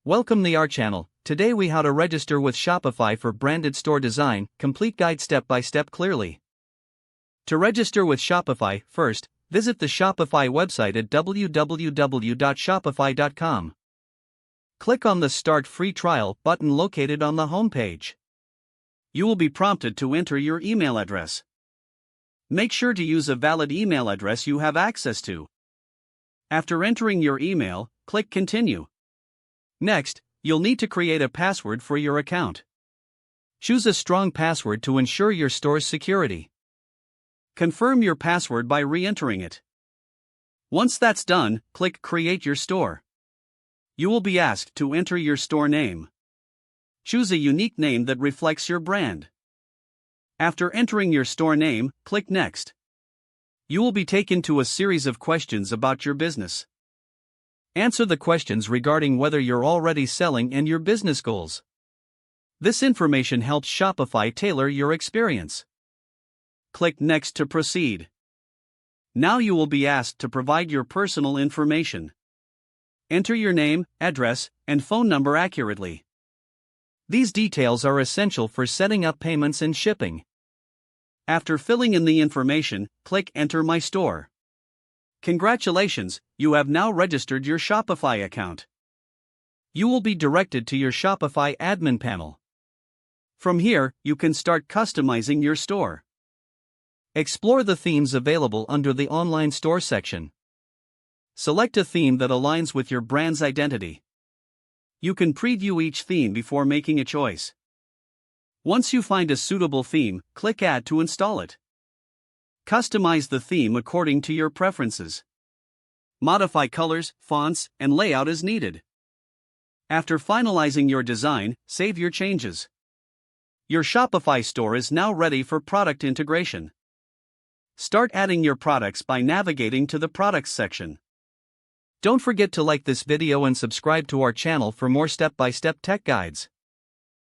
Welcome to our channel. Today we how to register with Shopify for branded store design, complete guide step by step clearly. To register with Shopify, first, visit the Shopify website at www.shopify.com. Click on the Start Free Trial button located on the home page. You will be prompted to enter your email address. Make sure to use a valid email address you have access to. After entering your email, click Continue. Next, you'll need to create a password for your account. Choose a strong password to ensure your store's security. Confirm your password by re-entering it. Once that's done, click Create Your Store. You will be asked to enter your store name. Choose a unique name that reflects your brand. After entering your store name, click Next. You will be taken to a series of questions about your business. Answer the questions regarding whether you're already selling and your business goals. This information helps Shopify tailor your experience. Click Next to proceed. Now you will be asked to provide your personal information. Enter your name, address, and phone number accurately. These details are essential for setting up payments and shipping. After filling in the information, click Enter My Store. Congratulations, you have now registered your Shopify account. You will be directed to your Shopify admin panel. From here, you can start customizing your store. Explore the themes available under the online store section. Select a theme that aligns with your brand's identity. You can preview each theme before making a choice. Once you find a suitable theme, click Add to install it. Customize the theme according to your preferences. Modify colors, fonts, and layout as needed. After finalizing your design, save your changes. Your Shopify store is now ready for product integration. Start adding your products by navigating to the Products section. Don't forget to like this video and subscribe to our channel for more step-by-step tech guides.